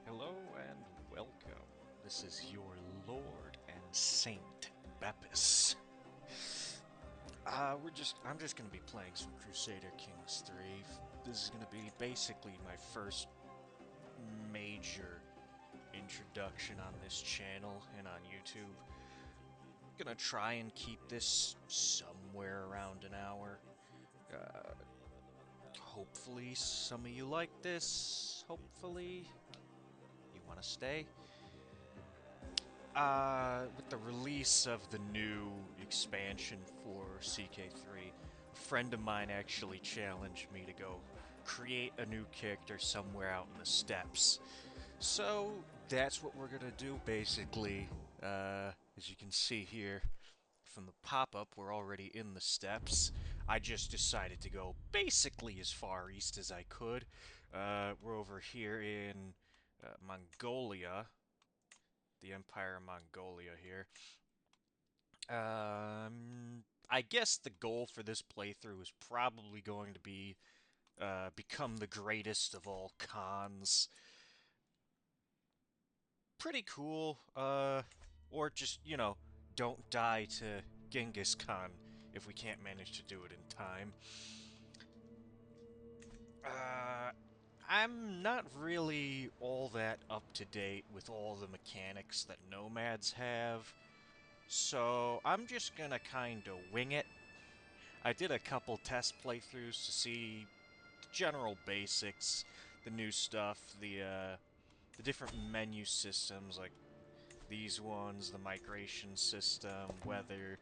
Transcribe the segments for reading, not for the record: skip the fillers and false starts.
Hello and welcome. This is your Lord and Saint Bepis. I'm just gonna be playing some Crusader Kings 3. This is gonna be basically my first major introduction on this channel and on YouTube. Gonna try and keep this somewhere around an hour. Uh, Hopefully some of you like this. Hopefully you want to stay. With the release of the new expansion for CK3, a friend of mine actually challenged me to go create a new character somewhere out in the steppes. So that's what we're gonna do, basically. As you can see here from the pop-up, we're already in the steppes. I just decided to go basically as far east as I could. We're over here in Mongolia, the Empire of Mongolia here. I guess the goal for this playthrough is probably going to be become the greatest of all Khans. Pretty cool. Or just, don't die to Genghis Khan if we can't manage to do it in time. Uh, I'm not really all that up to date with all the mechanics that nomads have. So I'm just gonna kinda wing it. I did a couple test playthroughs to see the general basics, the new stuff, the different menu systems like these ones, the migration system, weather,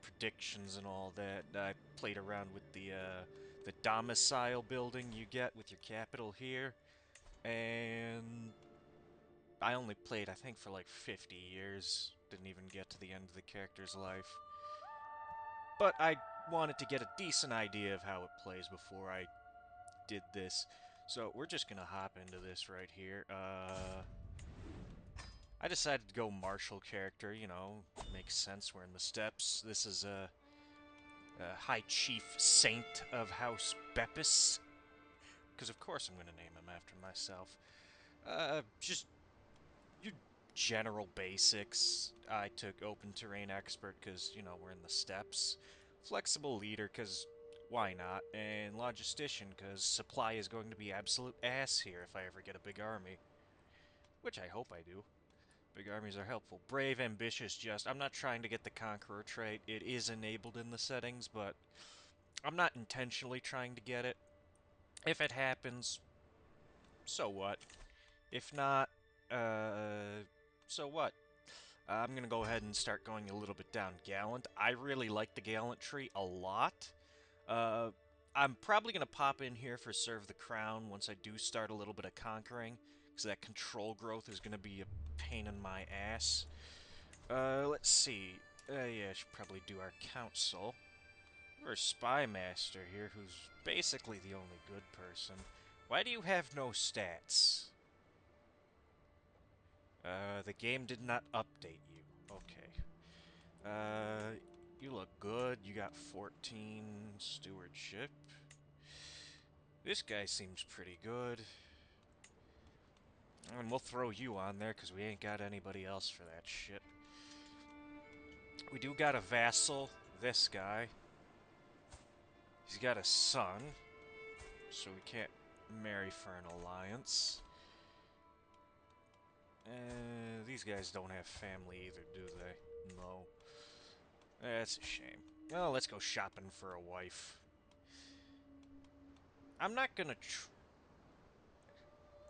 predictions, and all that. I played around with the domicile building you get with your capital here, and I only played, I think, for like 50 years. Didn't even get to the end of the character's life. But I wanted to get a decent idea of how it plays before I did this. So we're just gonna hop into this right here. I decided to go martial character, makes sense. We're in the steppes. This is a High Chief Saint of House Bepis. Because of course I'm gonna name him after myself. Just your general basics. I took Open Terrain Expert because, we're in the steppes. Flexible Leader because why not? And Logistician because supply is going to be absolute ass here if I ever get a big army. Which I hope I do. Big armies are helpful. Brave, Ambitious, Just. I'm not trying to get the Conqueror trait. It is enabled in the settings, but I'm not intentionally trying to get it. If it happens, so what? If not, uh, so what? I'm gonna go ahead and start going a little bit down Gallant. I really like the Gallantry a lot. Uh, I'm probably gonna pop in here for Serve the Crown once I do start a little bit of conquering, because that control growth is gonna be a pain in my ass. Let's see. Yeah, I should probably do our council. We're a spy master here, who's basically the only good person. Why do you have no stats? The game did not update you. Okay. Uh, you look good. You got 14 stewardship. This guy seems pretty good. And we'll throw you on there, because we ain't got anybody else for that shit. We do got a vassal, this guy. He's got a son, so we can't marry for an alliance. These guys don't have family either, do they? No. That's a shame. Well, let's go shopping for a wife. I'm not gonna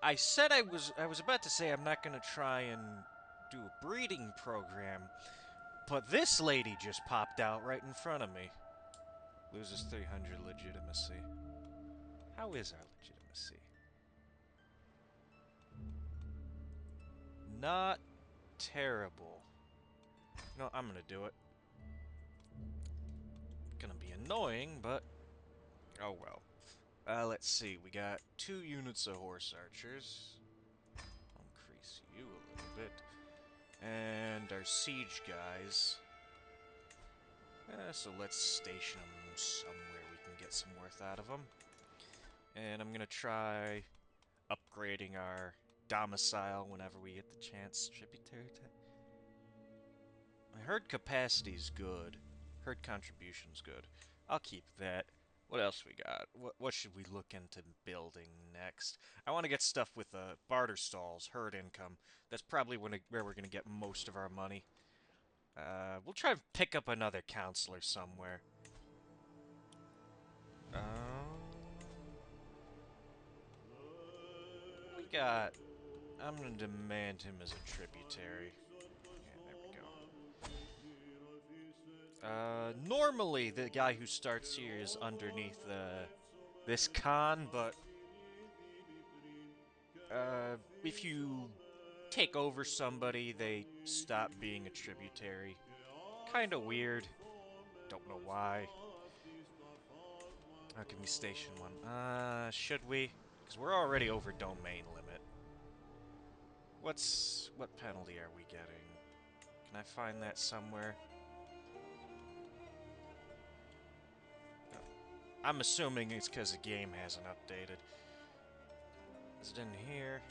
I said I was about to say I'm not gonna try and do a breeding program, but this lady just popped out right in front of me. Loses 300 legitimacy. How is our legitimacy? Not terrible. No, I'm gonna do it. Gonna be annoying, but oh well. Let's see. We got 2 units of horse archers. I'll increase you a little bit. And our siege guys. So let's station them somewhere we can get some worth out of them. And I'm gonna try upgrading our domicile whenever we get the chance. Tributary tax. My herd capacity's good. Herd contribution's good. I'll keep that. What else we got? What should we look into building next? I want to get stuff with barter stalls, herd income. That's probably where we're going to get most of our money. We'll try to pick up another counselor somewhere. We got... I'm going to demand him as a tributary. Yeah, there we go. Normally, the guy who starts here is underneath this Khan, but if you take over somebody, they stop being a tributary. Kinda weird. Don't know why. How can we station one? Should we? Because we're already over domain limit. What penalty are we getting? Can I find that somewhere? No. I'm assuming it's because the game hasn't updated. Is it in here?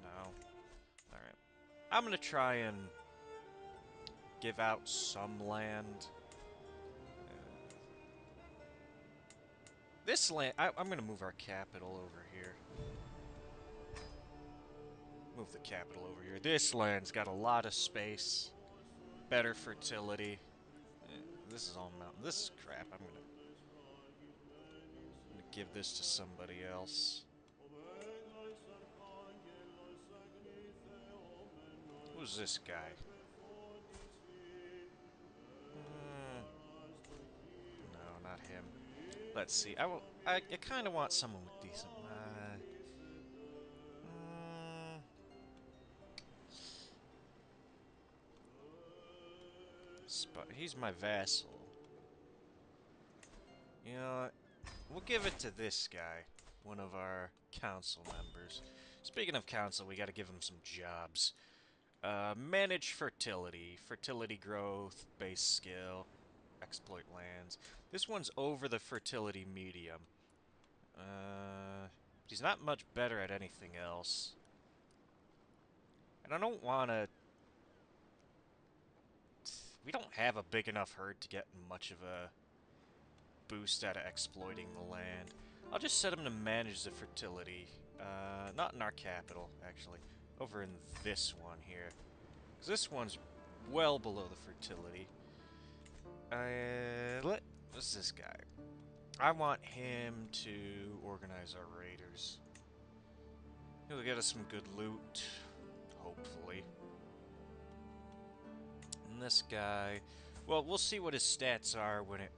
No. Alright. I'm gonna try and give out some land. This land... I'm gonna move our capital over here. Move the capital over here. This land's got a lot of space. Better fertility. This is all mountain. This is crap. I'm gonna give this to somebody else. Who's this guy? No, not him. Let's see. I kind of want someone with decent. He's my vassal. You know what? We'll give it to this guy, one of our council members. Speaking of council, we gotta give him some jobs. Manage fertility, fertility growth, base skill, exploit lands. This one's over the fertility medium. He's not much better at anything else. And I don't wanna... We don't have a big enough herd to get much of a boost out of exploiting the land. I'll just set him to manage the fertility. Not in our capital, actually. Over in this one here. Because this one's well below the fertility. What's this guy? I want him to organize our raiders. He'll get us some good loot. Hopefully. And this guy... Well, we'll see what his stats are when it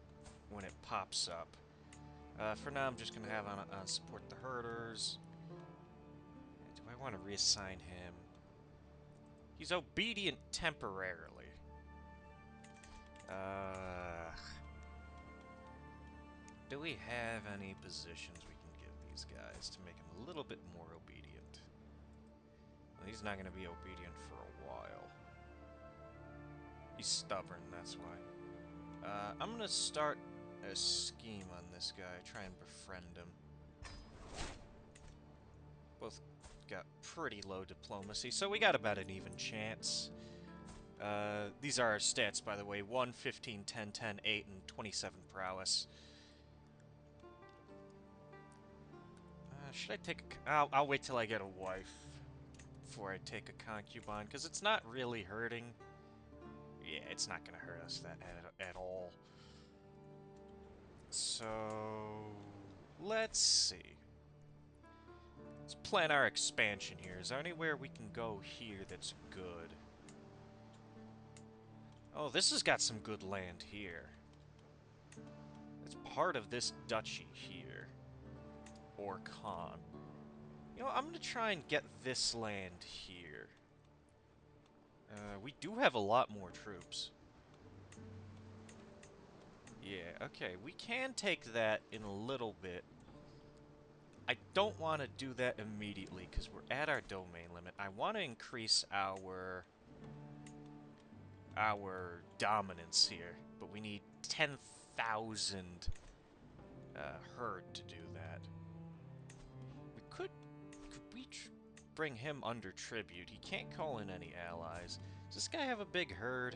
pops up. For now, I'm just going to have on support the herders. Do I want to reassign him? He's obedient temporarily. Do we have any positions we can give these guys to make him a little bit more obedient? Well, he's not going to be obedient for a while. He's stubborn, that's why. I'm going to start a scheme on this guy, try and befriend him. Both got pretty low diplomacy, so we got about an even chance. These are our stats, by the way. 1, 15, 10, 10, 8, and 27 prowess. Should I take a... I'll wait till I get a wife before I take a concubine, because it's not really hurting. Yeah, it's not going to hurt us at all. So... let's see. Let's plan our expansion here. Is there anywhere we can go here that's good? Oh, this has got some good land here. It's part of this duchy here. Or Khan. You know, I'm going to try and get this land here. We do have a lot more troops. Yeah, okay. We can take that in a little bit. I don't want to do that immediately because we're at our domain limit. I want to increase our dominance here, but we need 10,000 herd to do that. Could we bring him under tribute. He can't call in any allies. Does this guy have a big herd?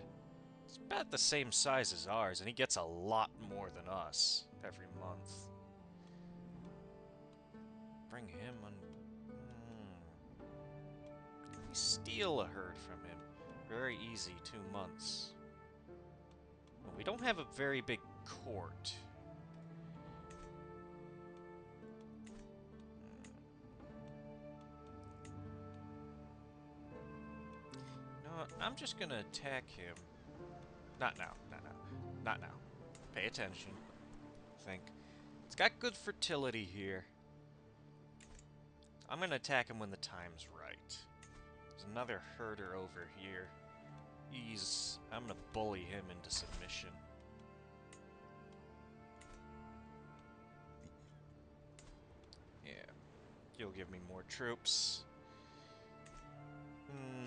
It's about the same size as ours, and he gets a lot more than us every month. Bring him on... We steal a herd from him. Very easy, 2 months. Well, we don't have a very big court. No, I'm just gonna attack him. Not now, not now, not now. Pay attention. Think. It's got good fertility here. I'm gonna attack him when the time's right. There's another herder over here. I'm gonna bully him into submission. Yeah. You'll give me more troops.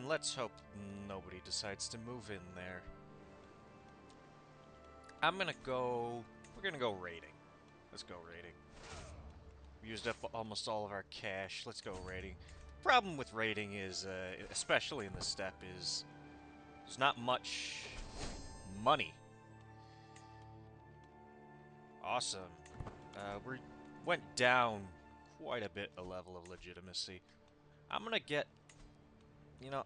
Let's hope nobody decides to move in there. We're gonna go raiding. Let's go raiding. We used up almost all of our cash. Let's go raiding. Problem with raiding is, especially in the steppe, is there's not much money. Awesome. We went down quite a bit a level of legitimacy. I'm gonna get,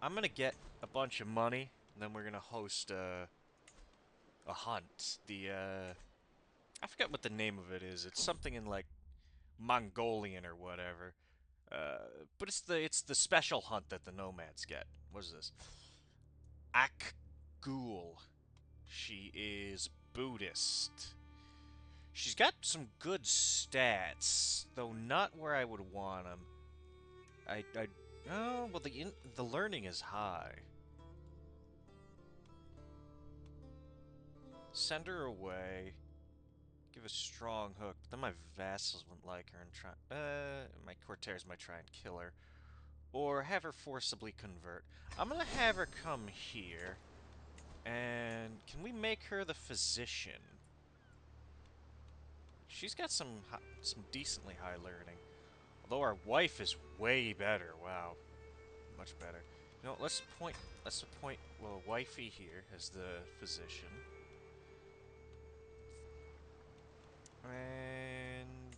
I'm gonna get a bunch of money, and then we're gonna host a hunt. I forget what the name of it is. It's something in like Mongolian or whatever. But it's the special hunt that the nomads get. What is this? Akgul. She is Buddhist. She's got some good stats, though not where I would want them. Oh, well, the learning is high. Send her away. Give a strong hook. Then my vassals wouldn't like her and try. My courtiers might try and kill her, or have her forcibly convert. I'm gonna have her come here, and can we make her the physician? She's got some decently high learning, although our wife is way better. Wow, much better. You know, let's appoint wifey here as the physician. And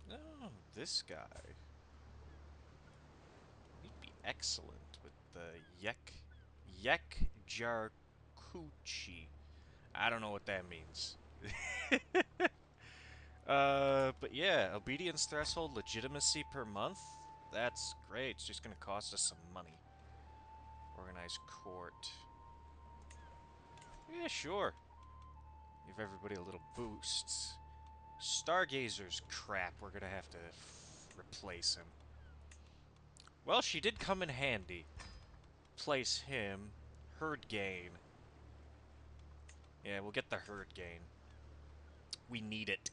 oh, this guy. He'd be excellent with the Yek Jarkuchi. I don't know what that means. But yeah, obedience threshold, legitimacy per month. That's great. It's just gonna cost us some money. Organized court. Yeah, sure. Give everybody a little boost. Stargazer's crap. We're gonna have to replace him. Well, she did come in handy. Place him. Herd gain. Yeah, we'll get the herd gain. We need it.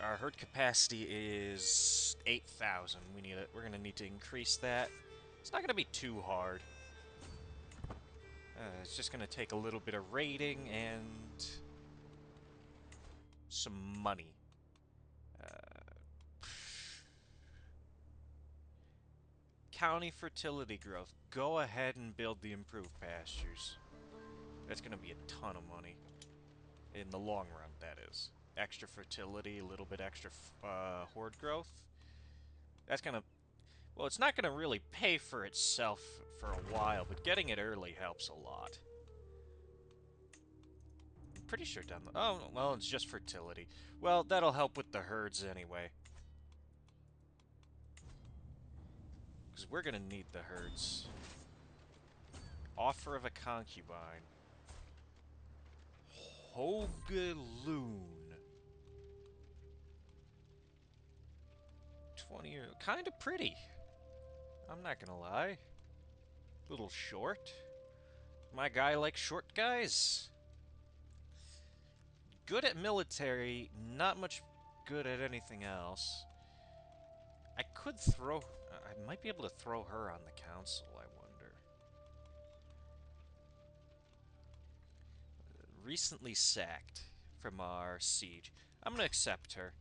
Our herd capacity is 8,000. We need it. We're gonna need to increase that. It's not gonna be too hard. It's just gonna take a little bit of raiding and some money. County fertility growth. Go ahead and build the improved pastures. That's gonna be a ton of money. In the long run, that is. Extra fertility, a little bit extra horde growth. That's gonna... Well, it's not gonna really pay for itself for a while, but getting it early helps a lot. I'm pretty sure down the... Oh, well, it's just fertility. Well, that'll help with the herds anyway. Because we're gonna need the herds. Offer of a concubine. Hogaloon. 20 years. Kind of pretty. I'm not gonna lie. Little short. My guy likes short guys. Good at military, not much good at anything else. I could throw... I might be able to throw her on the council, I wonder. Recently sacked from our siege. I'm gonna accept her.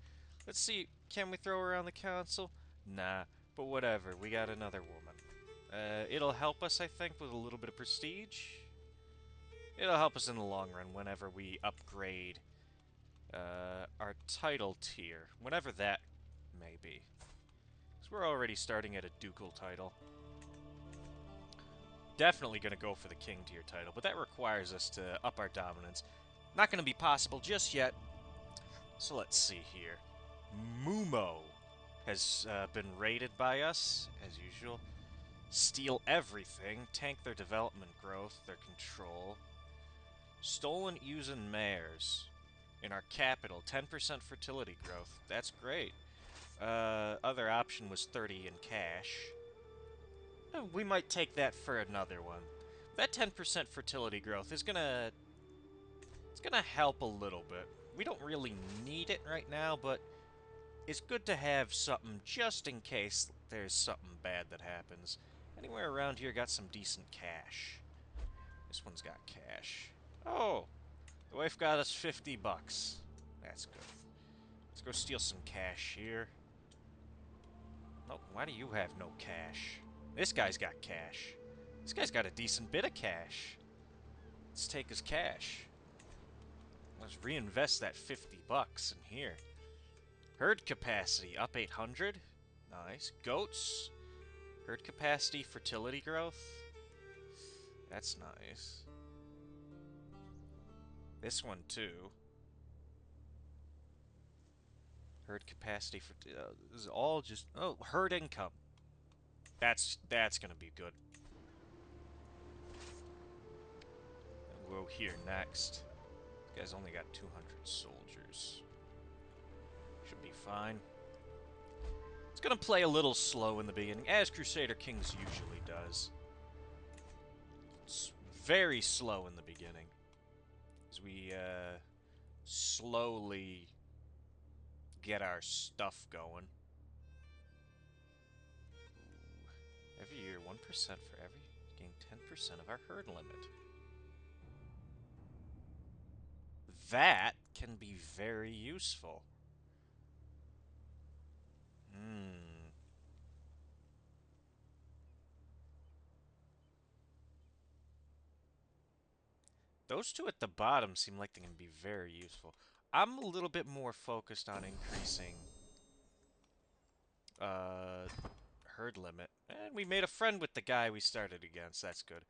Let's see, can we throw her on the council? Nah, but whatever. We got another woman. It'll help us, I think, with a little bit of prestige. It'll help us in the long run whenever we upgrade our title tier, whenever that may be. Because we're already starting at a ducal title. Definitely going to go for the king tier title, but that requires us to up our dominance. Not going to be possible just yet. So let's see here. Mumo has been raided by us, as usual. Steal everything, tank their development growth, their control. Stolen Usen mares in our capital, 10% fertility growth. That's great. Other option was 30 in cash. We might take that for another one. That 10% fertility growth is gonna... It's gonna help a little bit. We don't really need it right now, but it's good to have something just in case there's something bad that happens. Anywhere around here got some decent cash. This one's got cash. Oh! The wife got us 50 bucks. That's good. Let's go steal some cash here. Oh, why do you have no cash? This guy's got cash. This guy's got a decent bit of cash. Let's take his cash. Let's reinvest that 50 bucks in here. Herd capacity, up 800. Nice. Goats. Herd capacity, fertility growth. That's nice. This one, too. Herd capacity for... this is all just... Oh, herd income. That's gonna be good. We'll go here next. This guy's only got 200 soldiers. Should be fine. It's gonna play a little slow in the beginning, as Crusader Kings usually does. It's very slow in the beginning. As we, slowly get our stuff going. Every year, 1% for every... Gain 10% of our herd limit. That can be very useful. Those two at the bottom seem like they can be very useful. I'm a little bit more focused on increasing herd limit. And we made a friend with the guy we started against. That's good.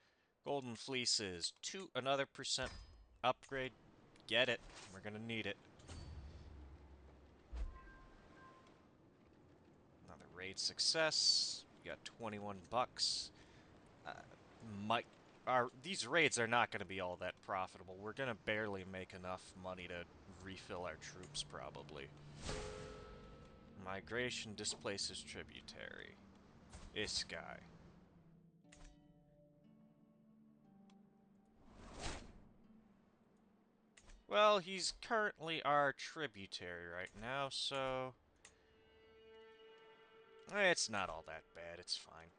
Golden Fleece is another percent upgrade. Get it. We're gonna need it. Another raid success. We got 21 bucks. These raids are not going to be all that profitable. We're going to barely make enough money to refill our troops, probably. Migration displaces tributary. This guy. Well, he's currently our tributary right now, so... it's not all that bad, it's fine.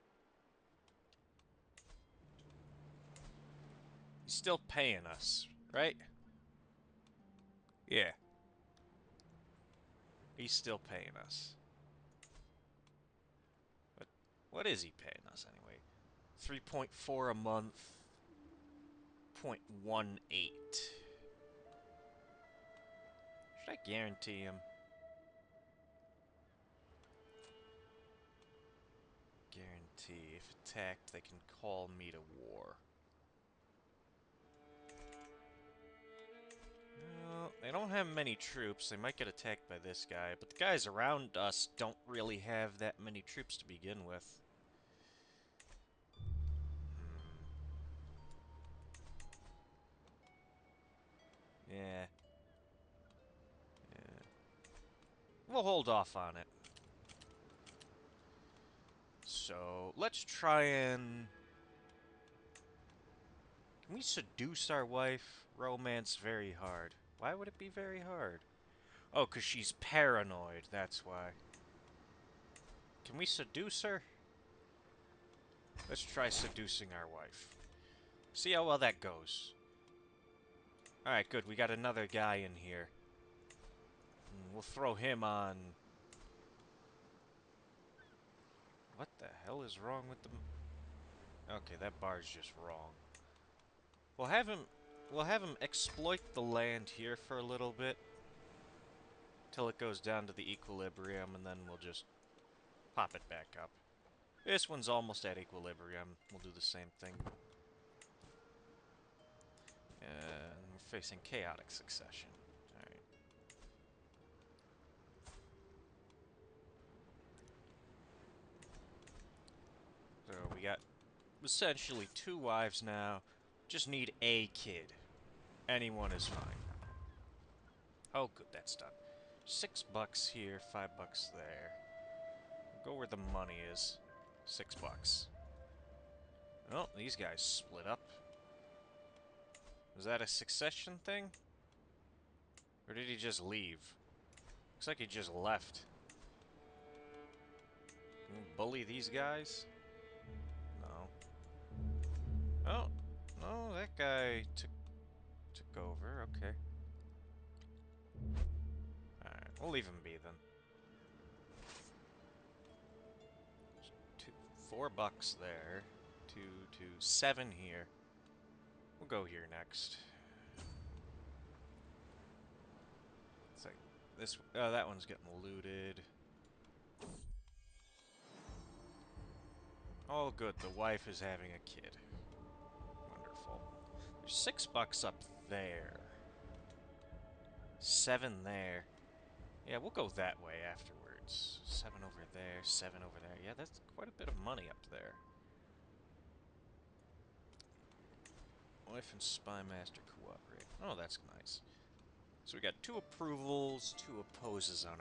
He's still paying us, right? Yeah. He's still paying us. But what is he paying us anyway? 3.4 a month. 0.18. Should I guarantee him? Guarantee. If attacked, they can call me to war. Well, they don't have many troops. They might get attacked by this guy, but the guys around us don't really have that many troops to begin with. Yeah. We'll hold off on it. So, let's try and... Can we seduce our wife? Romance very hard. Why would it be very hard? Oh, because she's paranoid, that's why. Can we seduce her? Let's try seducing our wife. See how well that goes. Alright, good. We got another guy in here. We'll throw him on... What the hell is wrong with the... Okay, that bar's just wrong. We'll have him... We'll have him exploit the land here for a little bit. Till it goes down to the equilibrium, and then we'll just pop it back up. This one's almost at equilibrium. We'll do the same thing. And we're facing chaotic succession. Alright. So we got essentially 2 wives now. Just need a kid. Anyone is fine. Oh, good, that's done. $6 here, $5 there. Go where the money is. $6. Oh, these guys split up. Was that a succession thing? Or did he just leave? Looks like he just left. Can we bully these guys? No. Oh, no, that guy took over, okay. Alright, we'll leave him be then. $4 there. 7 here. We'll go here next. It's like this. Oh, that one's getting looted. Oh, good. The wife is having a kid. Wonderful. There's $6 up there. 7 there. Yeah, we'll go that way afterwards. 7 over there, 7 over there. Yeah, that's quite a bit of money up there. Wife and Spy Master cooperate. Oh, that's nice. So we got 2 approvals, 2 opposes on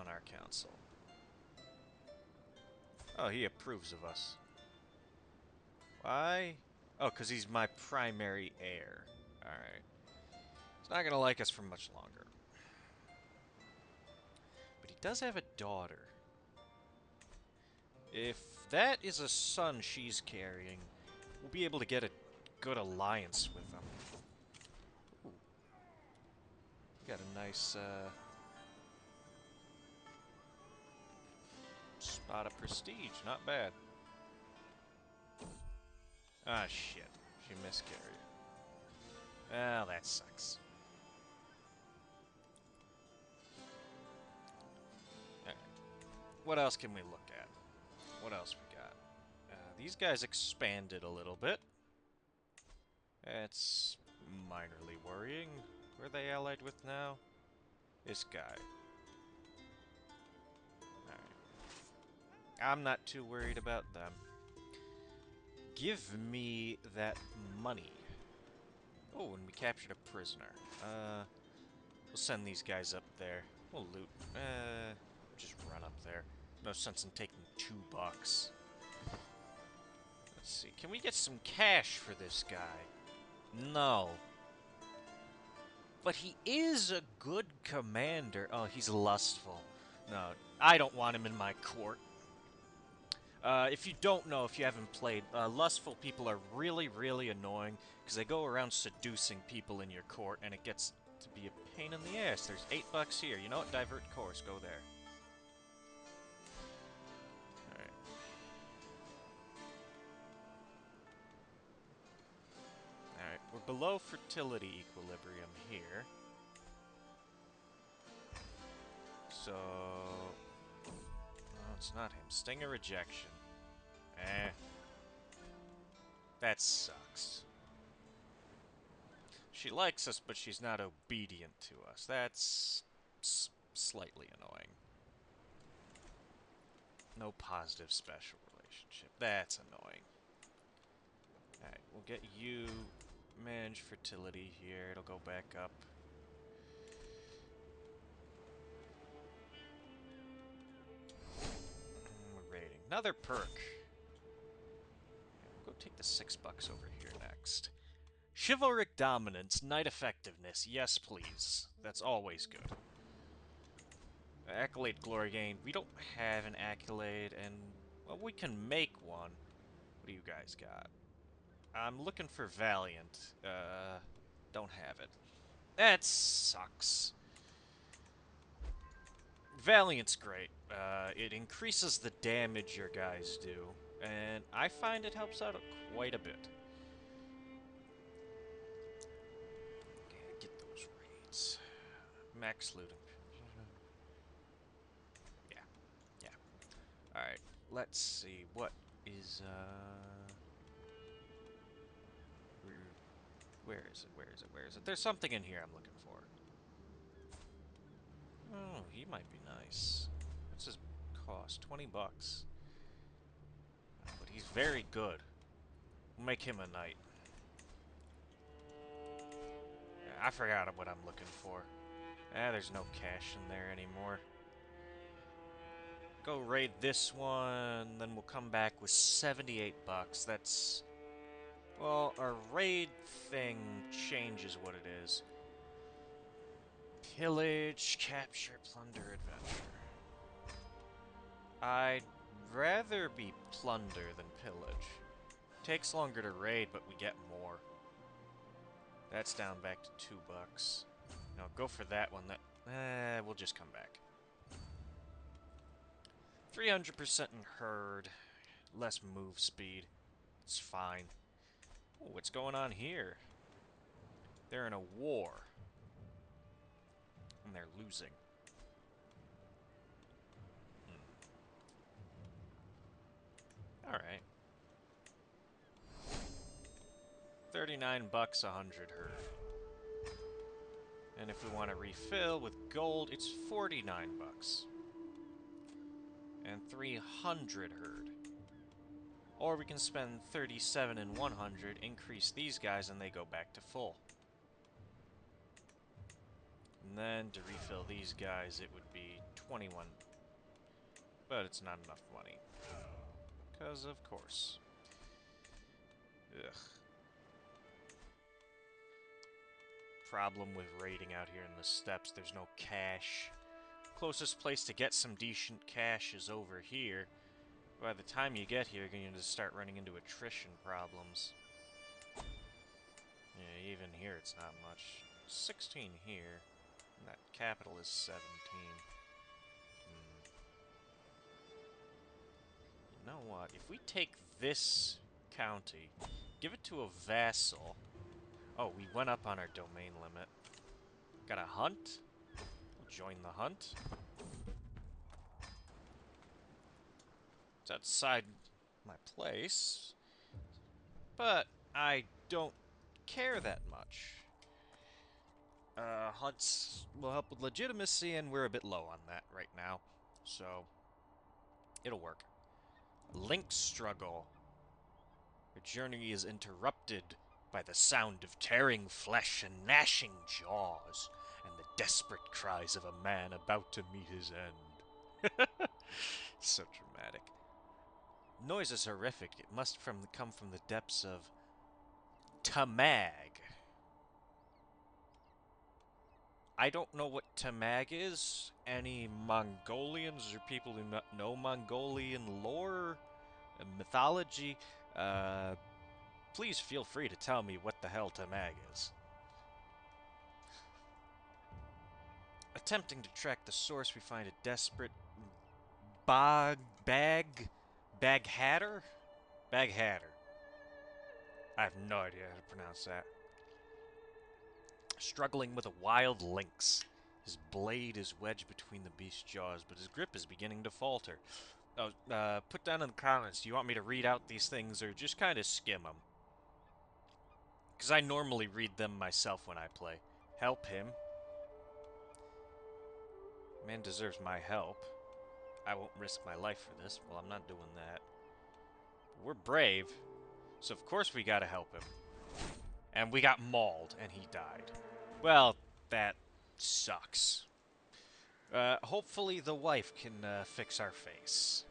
our council. Oh, he approves of us. Why? Oh, because he's my primary heir. Alright. He's not gonna like us for much longer. But he does have a daughter. If that is a son she's carrying, we'll be able to get a good alliance with them. Ooh. We got a nice, spot of prestige. Not bad. Ah, shit. She miscarried. Well, that sucks. Alright. What else can we look at? What else we got? These guys expanded a little bit. It's minorly worrying. Who are they allied with now? This guy. Alright. I'm not too worried about them. Give me that money. Oh, and we captured a prisoner. We'll send these guys up there. We'll loot. Just run up there. No sense in taking $2. Let's see. Can we get some cash for this guy? No. But he is a good commander. Oh, he's lustful. No, I don't want him in my court. If you don't know, if you haven't played, lustful people are really, really annoying because they go around seducing people in your court, and it gets to be a pain in the ass. There's $8 here. You know what? Divert course. Go there. Alright. Alright, we're below fertility equilibrium here. So... No, it's not him. Sting or rejection. Eh. That sucks. She likes us, but she's not obedient to us. That's slightly annoying. No positive special relationship. That's annoying. Alright, we'll get you manage fertility here. It'll go back up. We're raiding. Another perk. We'll go take the $6 over here next. Chivalric dominance, knight effectiveness. Yes, please. That's always good. Accolade glory gain. We don't have an accolade, and well, we can make one. What do you guys got? I'm looking for Valiant. Don't have it. That sucks. Valiant's great. It increases the damage your guys do, and I find it helps out quite a bit. Yeah, get those raids. Max looting. Yeah, yeah. Alright, let's see. What is, where is it? Where is it? Where is it? There's something in here I'm looking for. Oh, he might be nice. What's his cost? 20 bucks. But he's very good. We'll make him a knight. Yeah, I forgot what I'm looking for. There's no cash in there anymore. Go raid this one, then we'll come back with 78 bucks. That's... Well, our raid thing changes what it is. Pillage, capture, plunder, adventure. I'd rather be plunder than pillage. Takes longer to raid, but we get more. That's down back to 2 bucks. No, go for that one. We'll just come back. 300% in herd. Less move speed. It's fine. Ooh, what's going on here? They're in a war. And they're losing. Alright. 39 bucks, 100 herd. And if we want to refill with gold, it's 49 bucks. And 300 herd. Or we can spend 37 and 100, increase these guys, and they go back to full. And then to refill these guys, it would be 21. But it's not enough money. Because of course. Ugh. Problem with raiding out here in the steppes, there's no cash. Closest place to get some decent cash is over here. By the time you get here, you're going to start running into attrition problems. Yeah, even here it's not much. 16 here. And that capital is 17. You know what? If we take this county, give it to a vassal... Oh, we went up on our domain limit. Got a hunt? We'll join the hunt. It's outside my place. But I don't care that much. Hunts will help with legitimacy, and we're a bit low on that right now. So, it'll work. Link struggle. Your journey is interrupted by the sound of tearing flesh and gnashing jaws, and the desperate cries of a man about to meet his end. So dramatic. Noise is horrific. It must come from the depths of Tamag. I don't know what Tamag is. Any Mongolians or people who know Mongolian lore and mythology, please feel free to tell me what the hell Tamag is. Attempting to track the source, we find a desperate Baghatter? Baghatter. I have no idea how to pronounce that. Struggling with a wild lynx. His blade is wedged between the beast's jaws, but his grip is beginning to falter. Oh, put down in the comments, do you want me to read out these things or just kind of skim them? Because I normally read them myself when I play. Help him. Man deserves my help. I won't risk my life for this. Well, I'm not doing that. But we're brave, so of course we gotta help him. And we got mauled, and he died. Well, that sucks. Hopefully the wife can fix our face.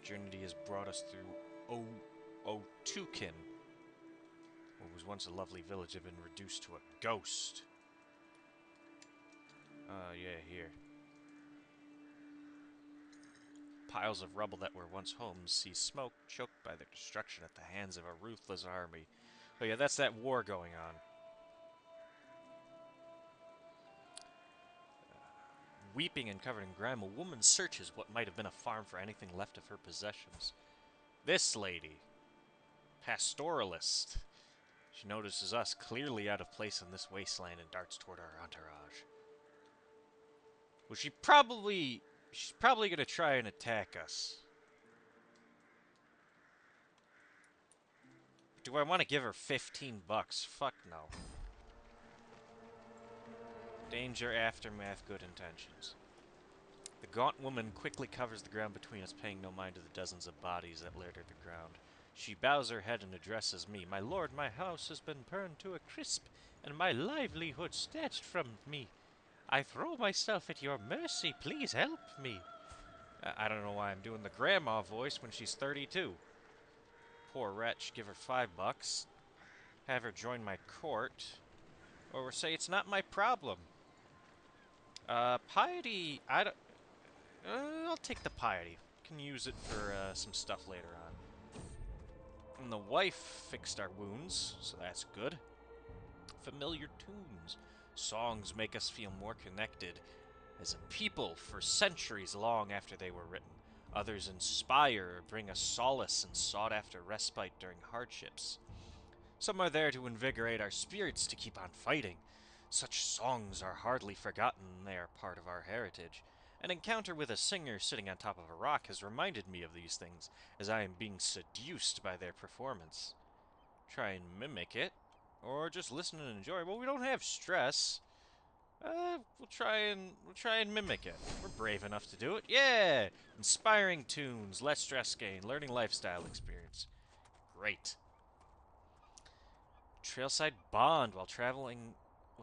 Journey has brought us through Otukin. What was once a lovely village had been reduced to a ghost. Yeah, here. Piles of rubble that were once homes see smoke, choked by their destruction at the hands of a ruthless army. Oh yeah, that's that war going on. Weeping and covered in grime, a woman searches what might have been a farm for anything left of her possessions. This lady, pastoralist. She notices us clearly out of place in this wasteland and darts toward our entourage. Well, she's probably gonna try and attack us. Do I want to give her 15 bucks? Fuck no. Danger, aftermath, good intentions. The gaunt woman quickly covers the ground between us, paying no mind to the dozens of bodies that litter the ground. She bows her head and addresses me. My lord, my house has been burned to a crisp, and my livelihood snatched from me. I throw myself at your mercy. Please help me. I don't know why I'm doing the grandma voice when she's 32. Poor wretch, give her 5 bucks. Have her join my court. Or say it's not my problem. Piety, I don't... I'll take the piety. Can use it for some stuff later on. And the wife fixed our wounds, so that's good. Familiar tunes. Songs make us feel more connected as a people for centuries long after they were written. Others inspire or bring us solace and sought-after respite during hardships. Some are there to invigorate our spirits to keep on fighting. Such songs are hardly forgotten, they are part of our heritage. An encounter with a singer sitting on top of a rock has reminded me of these things, as I am being seduced by their performance. Try and mimic it, or just listen and enjoy. Well, we don't have stress. We'll try and mimic it. We're brave enough to do it. Yeah! Inspiring tunes, less stress gain, learning lifestyle experience. Great. Trailside bond while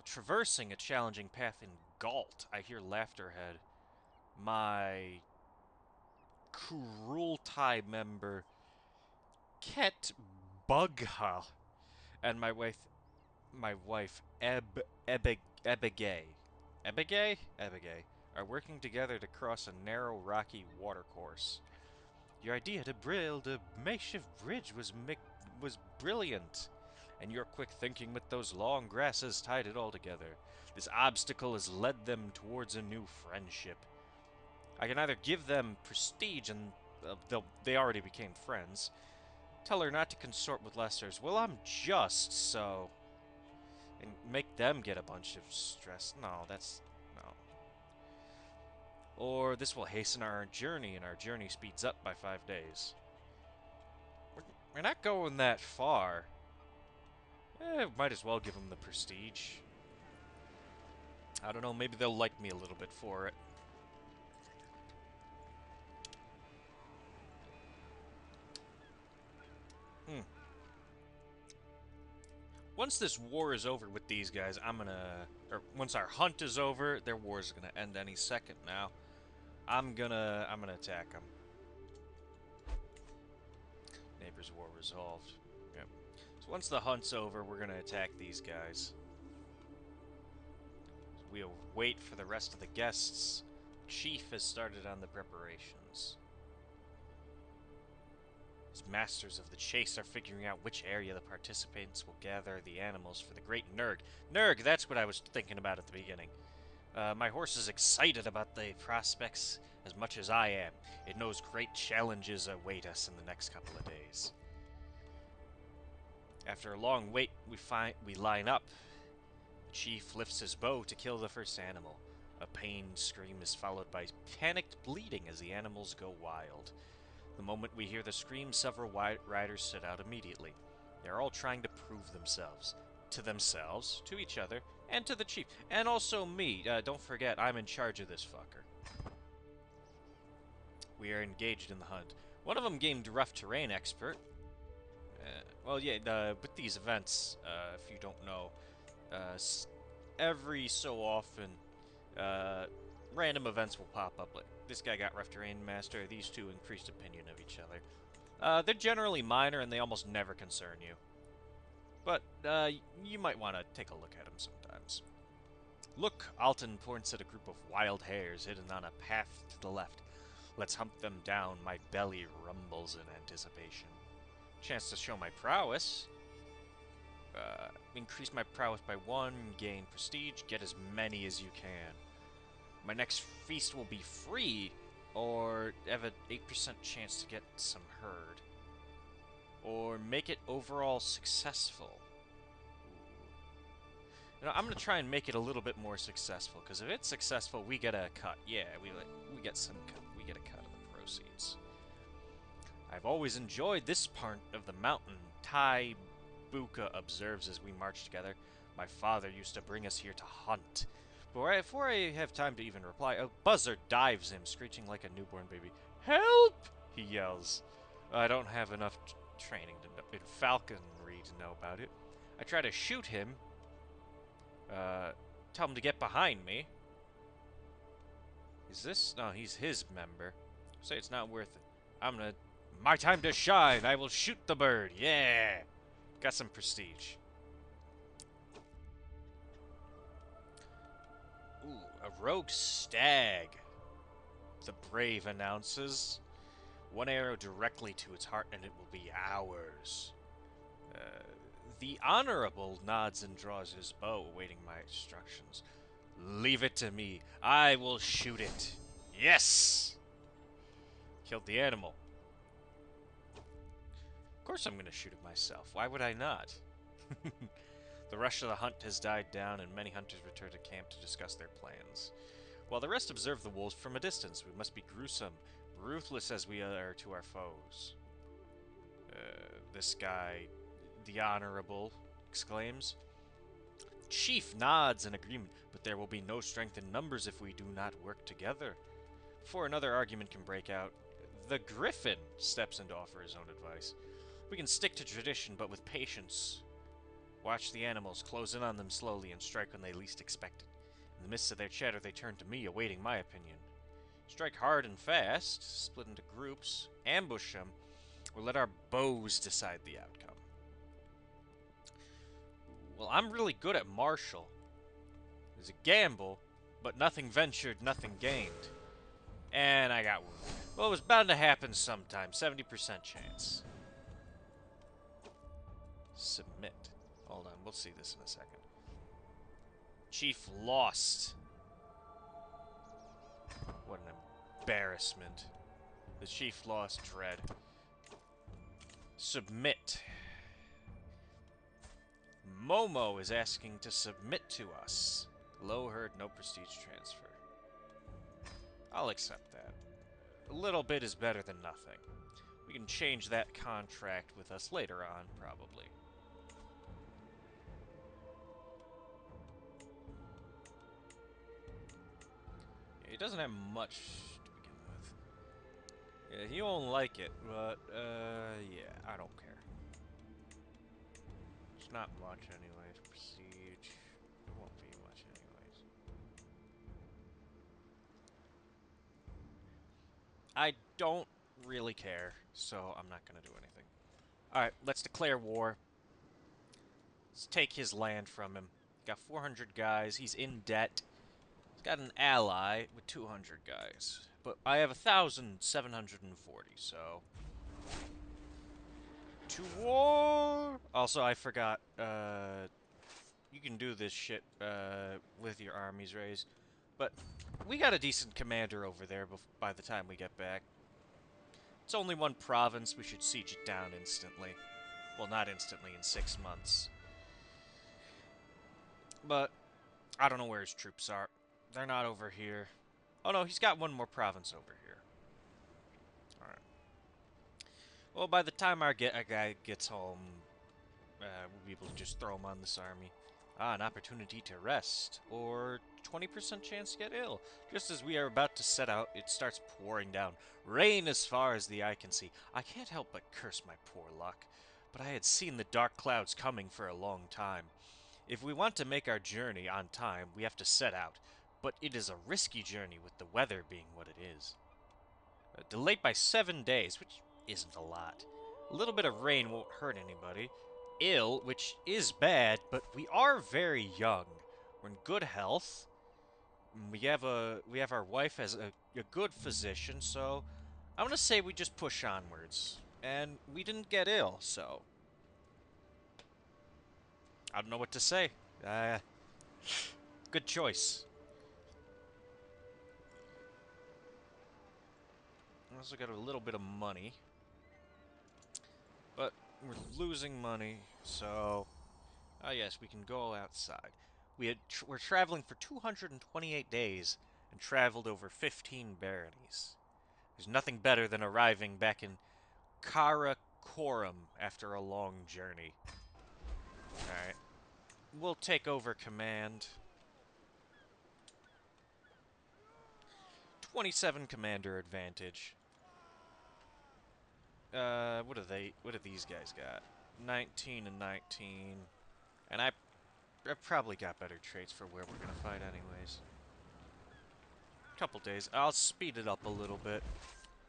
traversing a challenging path in Galt. I hear laughter ahead. My Cruelty member, Ket Bugha, and my wife, Ebegay, are working together to cross a narrow, rocky watercourse. Your idea to build a makeshift bridge was brilliant, and your quick thinking with those long grasses tied it all together. This obstacle has led them towards a new friendship. I can either give them prestige, and they already became friends. Tell her not to consort with Lesters. Well, I'm just so... And make them get a bunch of stress. No, that's... no. Or this will hasten our journey, and our journey speeds up by 5 days. We're not going that far. Might as well give them the prestige. I don't know, maybe they'll like me a little bit for it. Once this war is over with these guys, or once our hunt is over, their war is gonna end any second now. I'm gonna attack them. Neighbors' war resolved. Yep. So once the hunt's over, we're gonna attack these guys. We'll wait for the rest of the guests. Chief has started on the preparations. As masters of the chase are figuring out which area the participants will gather the animals for the great Nurg. Nurg, that's what I was thinking about at the beginning. My horse is excited about the prospects as much as I am. It knows great challenges await us in the next couple of days. After a long wait, we line up. The chief lifts his bow to kill the first animal. A pained scream is followed by panicked bleating as the animals go wild. The moment we hear the scream, several riders set out immediately. They're all trying to prove themselves. To each other, and to the chief. And also me. Don't forget, I'm in charge of this fucker. We are engaged in the hunt. One of them gained rough terrain expert. Well, yeah, with these events, if you don't know, every so often, random events will pop up. Like, this guy got rough terrain master, these two increased opinion of each other. They're generally minor and they almost never concern you. But, you might want to take a look at them sometimes. Look, Alton points at a group of wild hares hidden on a path to the left. Let's hunt them down. My belly rumbles in anticipation. Chance to show my prowess. Increase my prowess by 1, gain prestige, get as many as you can. My next feast will be free, or have an 8% chance to get some herd, or make it overall successful. You know, I'm gonna try and make it a little bit more successful, because if it's successful, we get a cut. Yeah, we get some cut. We get a cut of the proceeds. I've always enjoyed this part of the mountain. Tai Buka observes as we march together. My father used to bring us here to hunt. Before I have time to even reply, a buzzard dives him, screeching like a newborn baby. Help! He yells. I don't have enough training in falconry to know about it. I try to shoot him. Tell him to get behind me. Is this? No, he's his member. Say it's not worth it. My time to shine! I will shoot the bird! Yeah! Got some prestige. Ooh, a rogue stag. The brave announces. One arrow directly to its heart and it will be ours. The Honorable nods and draws his bow, awaiting my instructions. Leave it to me. I will shoot it. Yes! Killed the animal. Of course I'm going to shoot it myself. Why would I not? The rush of the hunt has died down, and many hunters return to camp to discuss their plans. While the rest observe the wolves from a distance, we must be gruesome, ruthless as we are to our foes. This guy, the Honorable, exclaims. Chief nods in agreement, but there will be no strength in numbers if we do not work together. Before another argument can break out, the Griffin steps in to offer his own advice. We can stick to tradition, but with patience. Watch the animals, close in on them slowly, and strike when they least expect it. In the midst of their chatter, they turn to me, awaiting my opinion. Strike hard and fast, split into groups, ambush them, or let our bows decide the outcome. Well, I'm really good at martial. It's a gamble, but nothing ventured, nothing gained. And I got wounded. Well, it was bound to happen sometime. 70% chance. Submit. Hold on, we'll see this in a second. Chief lost. What an embarrassment. The chief lost dread. Submit. Momo is asking to submit to us. Low herd, no prestige transfer. I'll accept that. A little bit is better than nothing. We can change that contract with us later on, probably. He doesn't have much to begin with. Yeah, he won't like it, but, yeah, I don't care. It's not much anyways. Prestige. It won't be much anyways. I don't really care, so I'm not gonna do anything. Alright, let's declare war. Let's take his land from him. Got 400 guys. He's in debt. He's got an ally with 200 guys. But I have 1,740, so... To war! Also, I forgot, you can do this shit, with your armies raised. But we got a decent commander over there by the time we get back. It's only one province. We should siege it down instantly. Well, not instantly, in 6 months. But I don't know where his troops are. They're not over here. Oh no, he's got one more province over here. Alright. Well, by the time our guy gets home, we'll be able to just throw him on this army. Ah, an opportunity to rest. Or 20% chance to get ill. Just as we are about to set out, it starts pouring down. Rain as far as the eye can see. I can't help but curse my poor luck. But I had seen the dark clouds coming for a long time. If we want to make our journey on time, we have to set out. But it is a risky journey with the weather being what it is. Delayed by 7 days, which isn't a lot. A little bit of rain won't hurt anybody. Ill, which is bad, but we are very young. We're in good health. We have our wife as a good physician, so I'm gonna say we just push onwards. And we didn't get ill, so I don't know what to say. Good choice. We also got a little bit of money. But we're losing money, so... Ah, yes, we can go outside. We're traveling for 228 days and traveled over 15 baronies. There's nothing better than arriving back in Karakorum after a long journey. Alright. We'll take over command. 27 commander advantage. What do these guys got? 19 and 19. And I've probably got better traits for where we're gonna fight anyways. Couple days. I'll speed it up a little bit.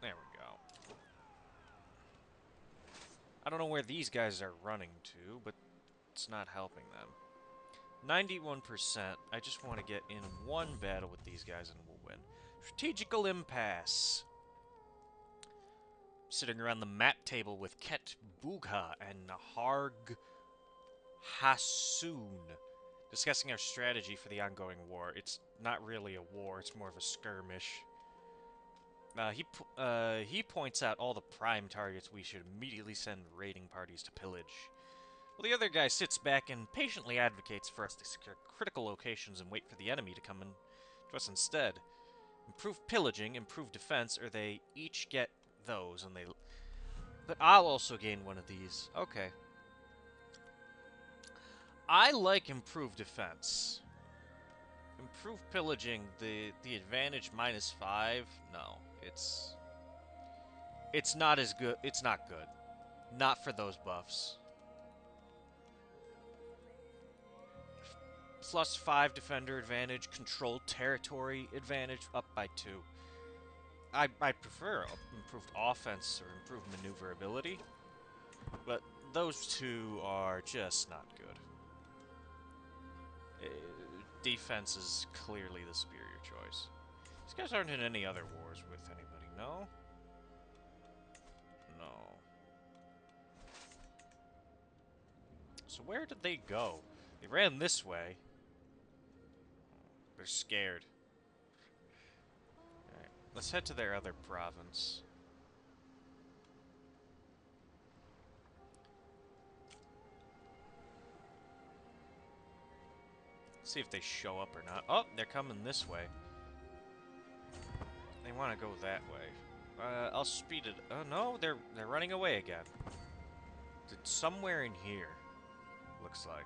There we go. I don't know where these guys are running to, but it's not helping them. 91%. I just want to get in one battle with these guys and we'll win. Strategical impasse. Sitting around the map table with Ket Bugha and Harg Hasoon, discussing our strategy for the ongoing war. It's not really a war, it's more of a skirmish. He points out all the prime targets we should immediately send raiding parties to pillage. Well, the other guy sits back and patiently advocates for us to secure critical locations and wait for the enemy to come in to us instead. Improve pillaging, improve defense, or they each get those, and they... But I'll also gain one of these. Okay. I like improved defense. Improved pillaging, the advantage -5, no. It's not as good. It's not good. Not for those buffs. +5 defender advantage, controlled territory advantage, up by 2. I prefer improved offense or improved maneuverability, but those two are just not good. Defense is clearly the superior choice. These guys aren't in any other wars with anybody, no? No. So where did they go? They ran this way. They're scared. Alright, let's head to their other province. See if they show up or not. Oh, they're coming this way. They want to go that way. I'll speed it. Oh no, they're running away again. It's somewhere in here. Looks like.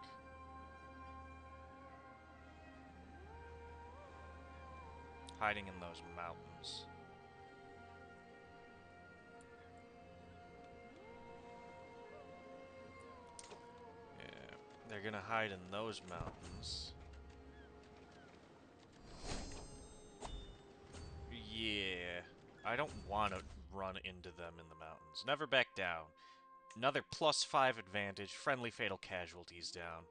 Hiding in those mountains. Yeah, they're gonna hide in those mountains. Yeah, I don't want to run into them in the mountains. Never back down. Another +5 advantage. Friendly fatal casualties down.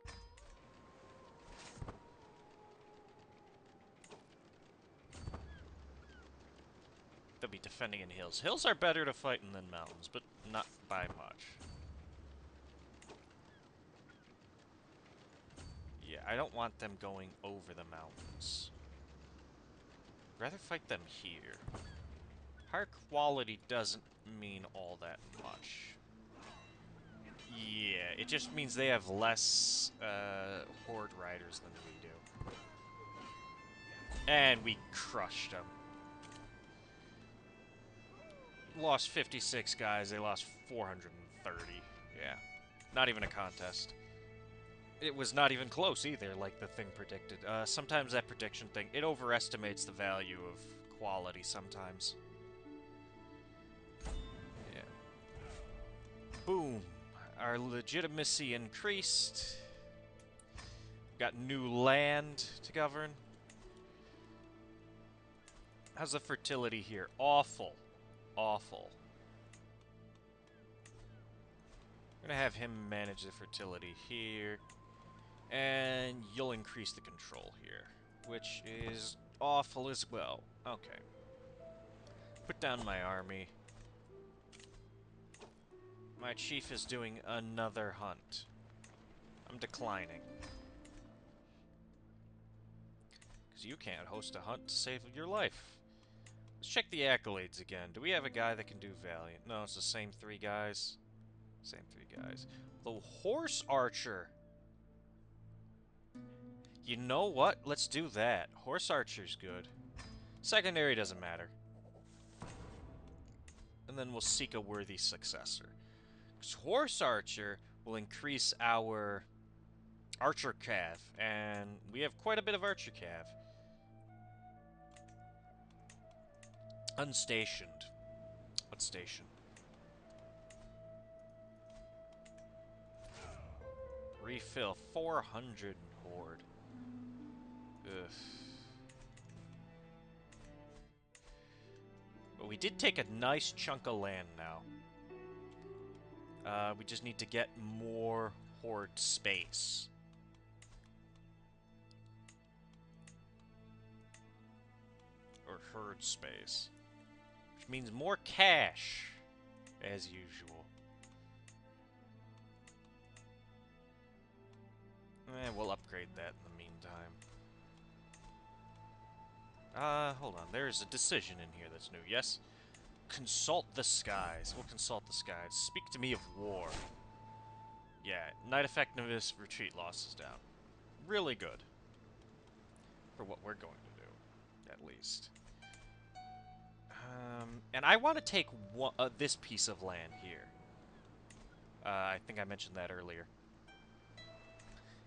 They'll be defending in hills. Hills are better to fight in than mountains, but not by much. Yeah, I don't want them going over the mountains. Rather fight them here. Higher quality doesn't mean all that much. Yeah, it just means they have less horde riders than we do. And we crushed them. Lost 56 guys, they lost 430. Yeah, not even a contest. It was not even close either, like the thing predicted. Sometimes that prediction thing, it overestimates the value of quality sometimes. Yeah. Boom. Our legitimacy increased. Got new land to govern. How's the fertility here? Awful. Awful. I'm gonna have him manage the fertility here. And you'll increase the control here, which is awful as well. Okay. Put down my army. My chief is doing another hunt. I'm declining. Because you can't host a hunt to save your life. Let's check the accolades again. Do we have a guy that can do Valiant? No, it's the same 3 guys. Same 3 guys. The Horse Archer. You know what? Let's do that. Horse Archer's good. Secondary doesn't matter. And then we'll seek a worthy successor. Because Horse Archer will increase our Archer Cav. And we have quite a bit of Archer Cav. Unstationed. What station? Refill 400 Horde. Ugh. But we did take a nice chunk of land now. We just need to get more Horde space. Or Herd space. Which means more cash, as usual. We'll upgrade that in the meantime. Hold on. There's a decision in here that's new. Yes? Consult the skies. We'll consult the skies. Speak to me of war. Yeah, night effectiveness, retreat losses down. Really good. For what we're going to do, at least. And I want to take this piece of land here. I think I mentioned that earlier.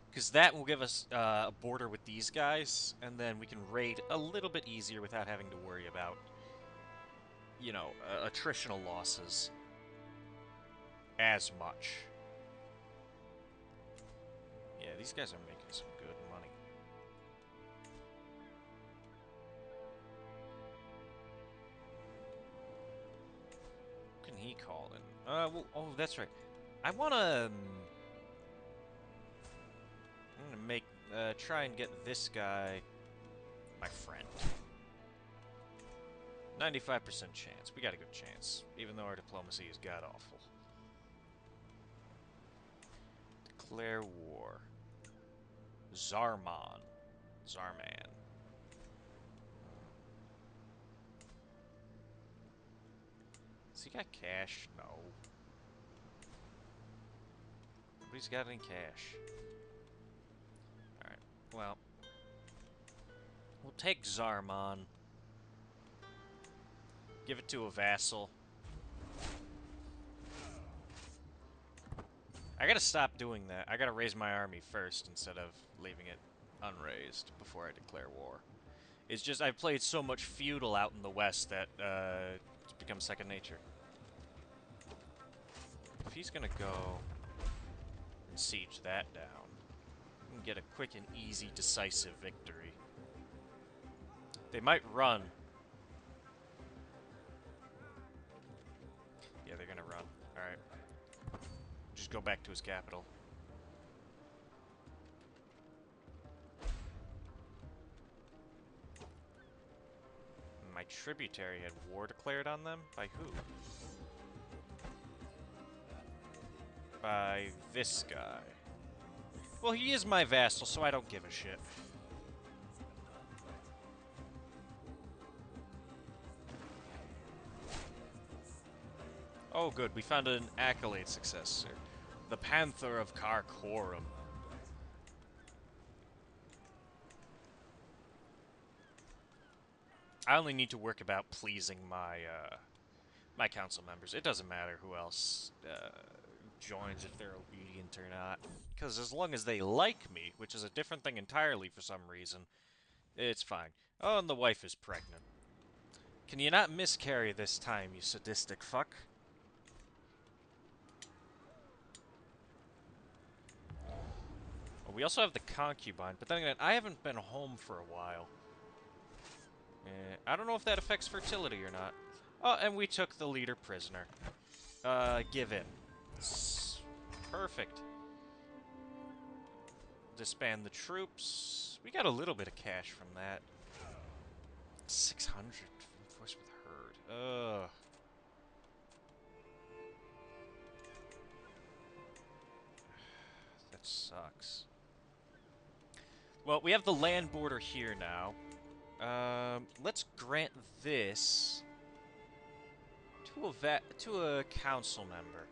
Because that will give us a border with these guys, and then we can raid a little bit easier without having to worry about, you know, attritional losses as much. Yeah, these guys are making some good money. Who can he call in? Well, oh, that's right. I want to... I'm gonna make, try and get this guy my friend. 95% chance. We got a good chance, even though our diplomacy is god-awful. Declare war. Zarman. Zarman. Has he got cash? No. Nobody's got any cash. Alright, well. We'll take Zarman. Give it to a vassal. I gotta stop doing that. I gotta raise my army first instead of leaving it unraised before I declare war. It's just I've played so much feudal out in the west that it's become second nature. If he's gonna go and siege that down, we can get a quick and easy, decisive victory. They might run. Yeah, they're gonna run. Alright. Just go back to his capital. My tributary had war declared on them? By who? By this guy. Well, he is my vassal, so I don't give a shit. Oh, good. We found an accolade successor. The Panther of Karkorum. I only need to work about pleasing my my council members. It doesn't matter who else joins, if they're obedient or not. Because as long as they like me, which is a different thing entirely for some reason, it's fine. Oh, and the wife is pregnant. Can you not miscarry this time, you sadistic fuck? Well, we also have the concubine, but then again, I haven't been home for a while. I don't know if that affects fertility or not. Oh, and we took the leader prisoner. Give in. Perfect. Disband the troops. We got a little bit of cash from that. 600 force with herd. Ugh. That sucks. Well, we have the land border here now. Let's grant this to a council member.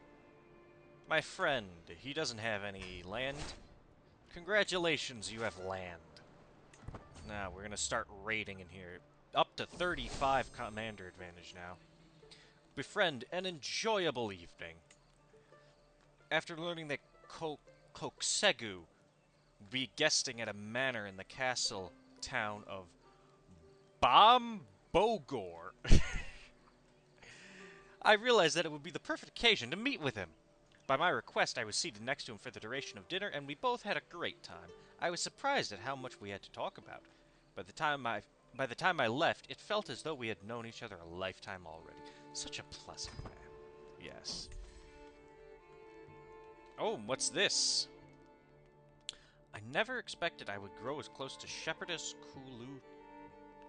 My friend, he doesn't have any land. Congratulations, you have land. Now, we're gonna start raiding in here. Up to 35 commander advantage now. Befriend an enjoyable evening. After learning that Koksegu will be guesting at a manor in the castle town of Bombogor, I realized that it would be the perfect occasion to meet with him. By my request, I was seated next to him for the duration of dinner, and we both had a great time. I was surprised at how much we had to talk about. By the time I left, it felt as though we had known each other a lifetime already. Such a pleasant man. Yes. Oh, what's this? I never expected I would grow as close to Shepherdess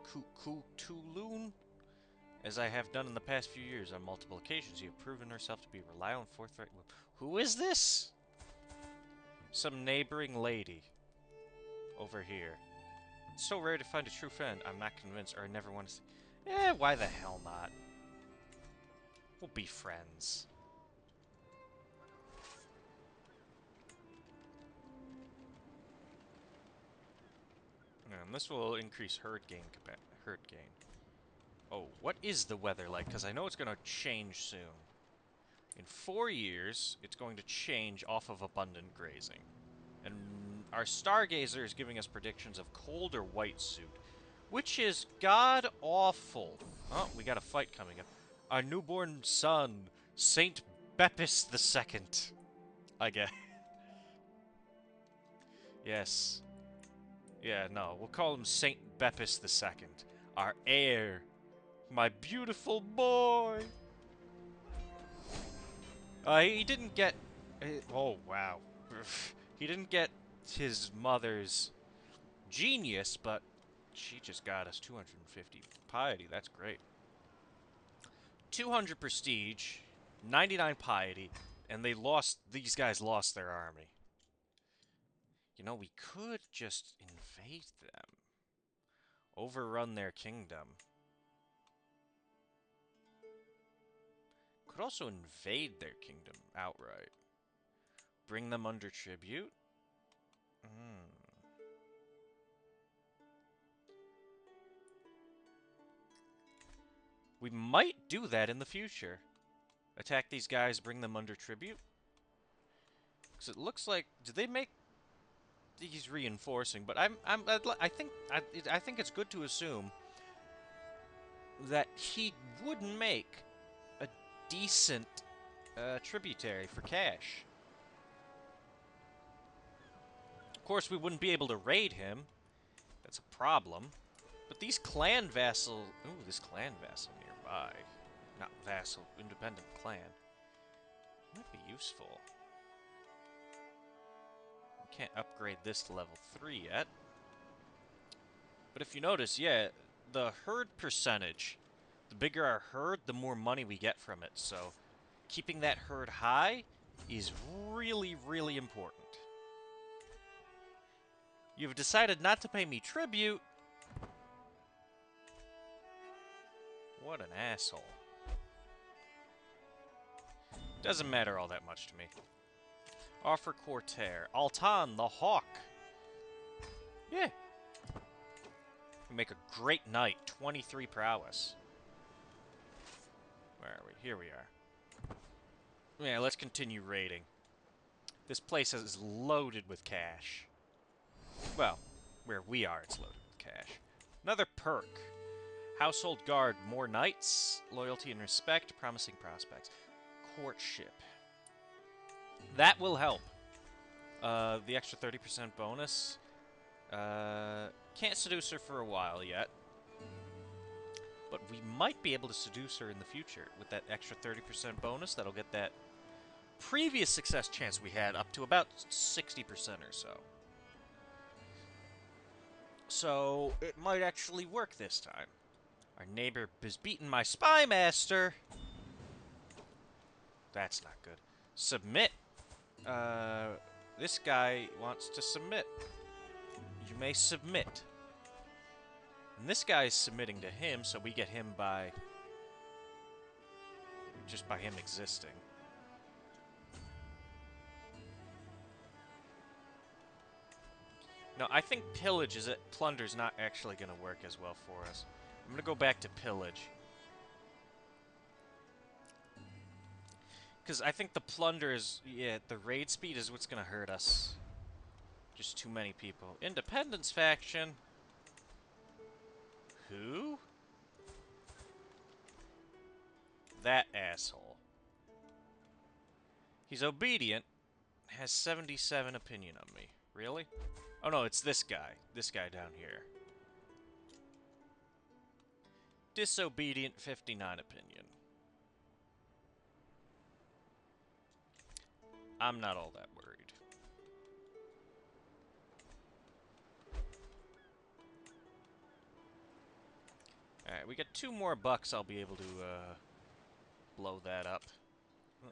Kutulun as I have done in the past few years. On multiple occasions, you have proven herself to be a reliable and forthright woman. Who is this? Some neighboring lady. Over here. It's so rare to find a true friend. I'm not convinced, or I never want to see... why the hell not? We'll be friends. And this will increase herd gain. Oh, what is the weather like? Because I know it's going to change soon. In 4 years, it's going to change off of abundant grazing. And our Stargazer is giving us predictions of cold or white suit, which is god-awful. Oh, we got a fight coming up. Our newborn son, Saint Bepis II. I guess. Yes. Yeah, no, we'll call him Saint Bepis II. Our heir. My beautiful boy. He didn't get... oh, wow. He didn't get his mother's genius, but she just got us 250 piety. That's great. 200 prestige, 99 piety, and these guys lost their army. You know, we could just invade them. Overrun their kingdom. Could also invade their kingdom outright. Bring them under tribute. We might do that in the future. Attack these guys, bring them under tribute. Because it looks like... did they make... he's reinforcing, but I think it's good to assume that he would make a decent tributary for cash. Of course, we wouldn't be able to raid him. That's a problem. But these clan vassal... ooh, this clan vassal nearby. Not vassal, independent clan. Might be useful. Can't upgrade this to level 3 yet. But if you notice, yeah, the herd percentage, the bigger our herd, the more money we get from it. So keeping that herd high is really, really important. You've decided not to pay me tribute. What an asshole. Doesn't matter all that much to me. Offer Cortair. Altan, the Hawk. Yeah. We make a great knight. 23 prowess. Where are we? Here we are. Yeah, let's continue raiding. This place is loaded with cash. Well, where we are, it's loaded with cash. Another perk. Household Guard. More knights. Loyalty and respect. Promising prospects. Courtship. That will help. The extra 30% bonus. Can't seduce her for a while yet. But we might be able to seduce her in the future with that extra 30% bonus. That'll get that previous success chance we had up to about 60% or so. So, it might actually work this time. Our neighbor has beaten my spy master. That's not good. Submit. This guy wants to submit. You may submit. And this guy's submitting to him, so we get him by... just by him existing. No, I think plunder's not actually going to work as well for us. I'm going to go back to pillage. Because I think the plunder is... yeah, the raid speed is what's going to hurt us. Just too many people. Independence faction. Who? That asshole. He's obedient. Has 77 opinion on me. Really? Oh no, it's this guy. This guy down here. Disobedient, 59 opinion. I'm not all that worried. Alright, we got 2 more bucks. I'll be able to blow that up.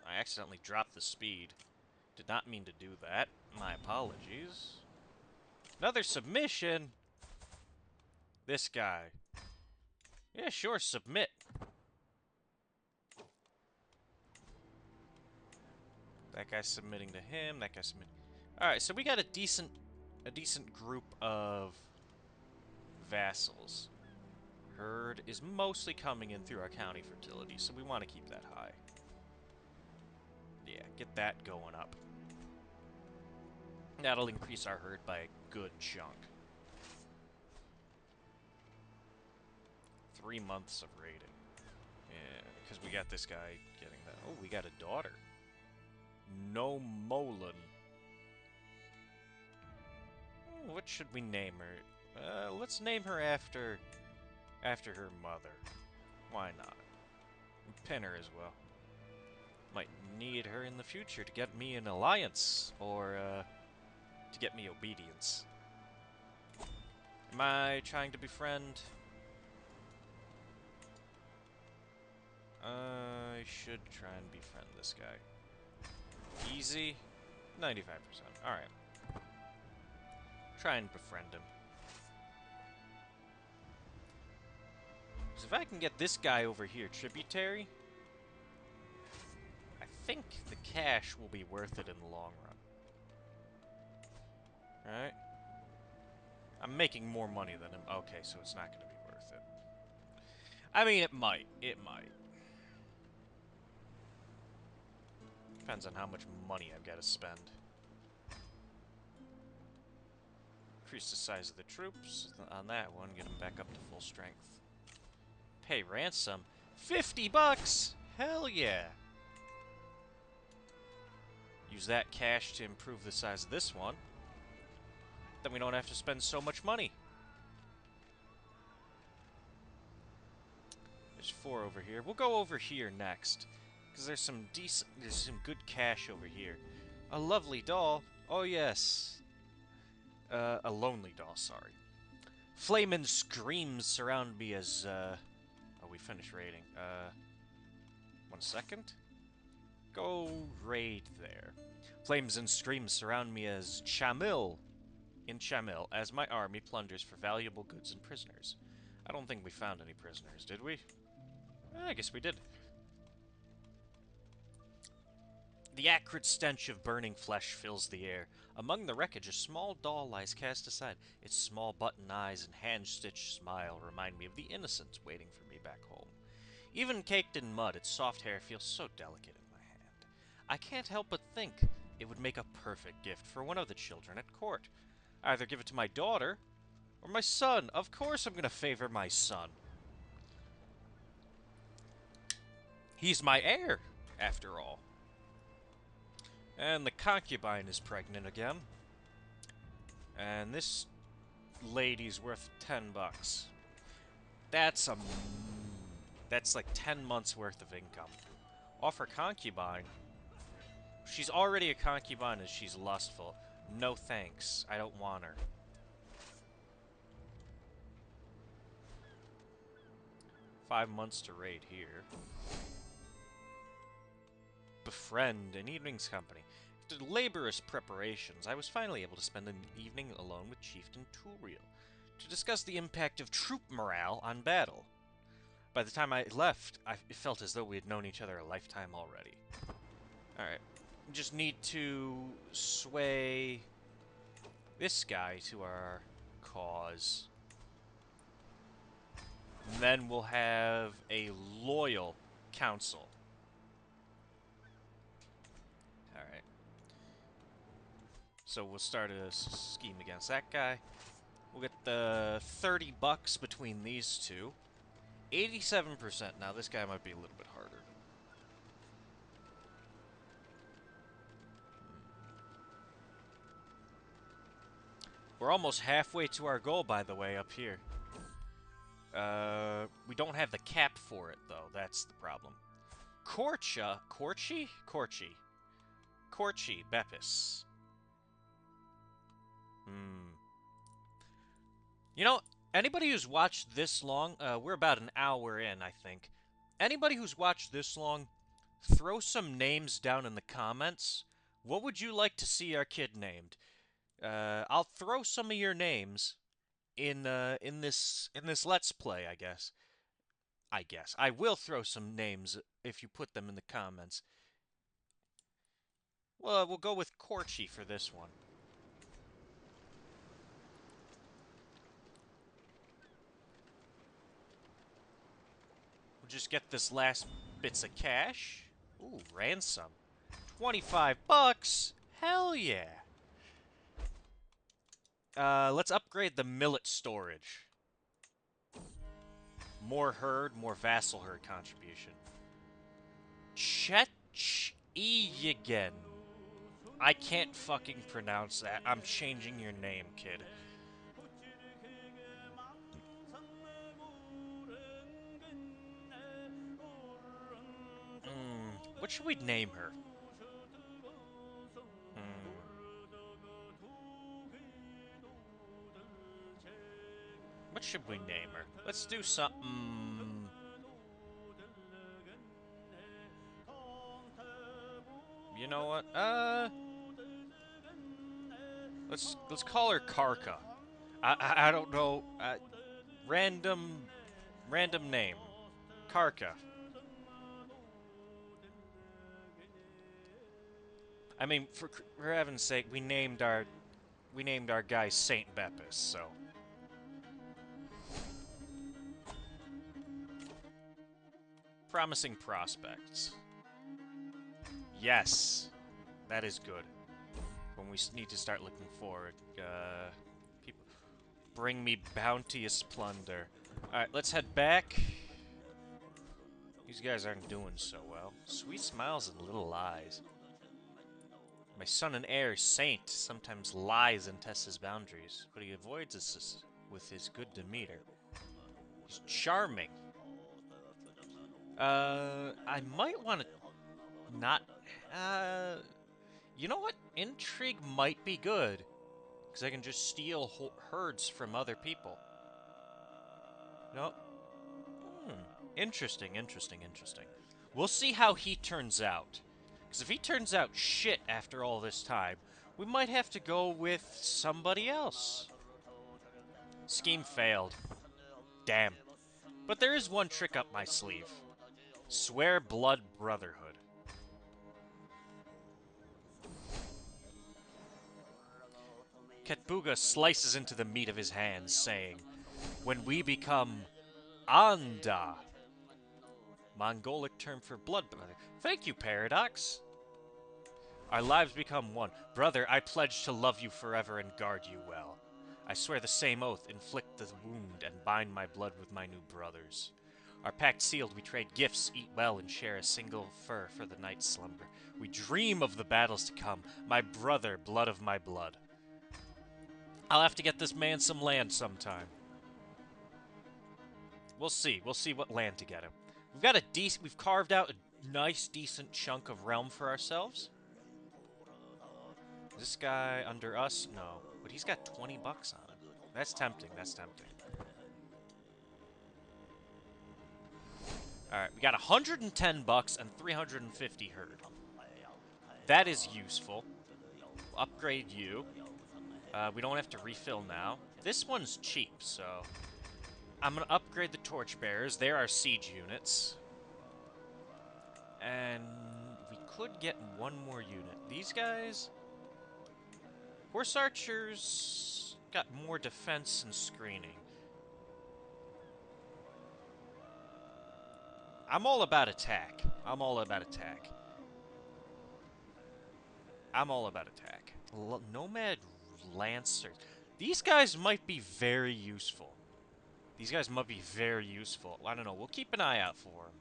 I accidentally dropped the speed. Did not mean to do that. My apologies. Another submission? This guy. Yeah, sure, submit. That guy's submitting to him, that guy's submitting... Alright, so we got a decent group of vassals. Herd is mostly coming in through our county fertility, so we want to keep that high. Yeah, get that going up. That'll increase our herd by a good chunk. 3 months of raiding. Yeah, because we got this guy getting that. Oh, we got a daughter. No Molan. What should we name her? Let's name her after her mother. Why not? And pin her as well. Might need her in the future to get me an alliance, or to get me obedience. Am I trying to befriend? I should try and befriend this guy. Easy. 95%. Alright. Try and befriend him. Because if I can get this guy over here tributary, I think the cash will be worth it in the long run. Alright? I'm making more money than him. Okay, so it's not going to be worth it. I mean, it might. It might. Depends on how much money I've got to spend. Increase the size of the troops on that one. Get them back up to full strength. Pay ransom. 50 bucks! Hell yeah! Use that cash to improve the size of this one. Then we don't have to spend so much money. There's 4 over here. We'll go over here next. Because there's some good cash over here. A lovely doll. Oh yes. A lonely doll, sorry. Flamin' screams surround me as, oh, we finished raiding. 1 second. Go raid there. Flames and screams surround me as in Chamil, as my army plunders for valuable goods and prisoners. I don't think we found any prisoners, did we? I guess we did. The acrid stench of burning flesh fills the air. Among the wreckage, a small doll lies cast aside. Its small button eyes and hand-stitched smile remind me of the innocence waiting for me back home. Even caked in mud, its soft hair feels so delicate in my hand. I can't help but think it would make a perfect gift for one of the children at court. Either give it to my daughter or my son. Of course I'm going to favor my son. He's my heir, after all. And the concubine is pregnant again. And this lady's worth 10 bucks. That's like 10 months worth of income. Offer concubine. She's already a concubine and she's lustful. No thanks. I don't want her. $5 months to raid here. Befriend an evening's company. After laborious preparations, I was finally able to spend an evening alone with Chieftain Turiel. to discuss the impact of troop morale on battle. By the time I left, it felt as though we had known each other a lifetime already. Alright. We just need to sway this guy to our cause. And then we'll have a loyal council. Alright. So we'll start a scheme against that guy. We'll get the 30 bucks between these two. 87%. Now this guy might be a little bit harder. We're almost halfway to our goal, by the way, up here. We don't have the cap for it, though. That's the problem. Corchi, Bepis. You know, anybody who's watched this long, we're about an hour in, I think. Anybody who's watched this long, throw some names down in the comments. What would you like to see our kid named? I'll throw some of your names in this Let's Play, I guess. I will throw some names if you put them in the comments. Well, we'll go with Corchi for this one. We'll just get this last bits of cash. Ooh, ransom. 25 bucks? Hell yeah. Let's upgrade the millet storage. More herd, more vassal herd contribution. Chet-Eyigen. I can't fucking pronounce that. I'm changing your name, kid. What should we name her? What should we name her? Let's do something... You know what? Let's call her Karka. I don't know. Random name. Karka. I mean, for heaven's sake, we named our guy Saint Bepis, so. Promising prospects. Yes, that is good. When we need to start looking forward, people, bring me bounteous plunder. All right, let's head back. These guys aren't doing so well. Sweet smiles and little lies. My son and heir, Saint, sometimes lies and tests his boundaries, but he avoids this with his good demeanor. He's charming. I might want to not... you know what? Intrigue might be good, because I can just steal herds from other people. No. Interesting. We'll see how he turns out. Because if he turns out shit after all this time, we might have to go with somebody else. Scheme failed. Damn. But there is one trick up my sleeve. Swear blood brotherhood. Ketbuga slices into the meat of his hands, saying, "When we become Anda." Mongolic term for blood brother. Thank you, Paradox. Our lives become one. Brother, I pledge to love you forever and guard you well. I swear the same oath, inflict the wound, and bind my blood with my new brothers. Our pact sealed, we trade gifts, eat well, and share a single fur for the night's slumber. We dream of the battles to come. My brother, blood of my blood. I'll have to get this man some land sometime. We'll see. We'll see what land to get him. We've carved out a nice, decent chunk of realm for ourselves. Is this guy under us? No. But he's got 20 bucks on him. That's tempting. Alright, we got 110 bucks and 350 herd. That is useful. We'll upgrade you. We don't have to refill now. This one's cheap, so... I'm gonna upgrade the torchbearers. They're our siege units. And we could get one more unit. These guys... Horse archers got more defense and screening. I'm all about attack. I'm all about attack. I'm all about attack. Nomad Lancers. These guys might be very useful. These guys might be very useful. I don't know. We'll keep an eye out for them.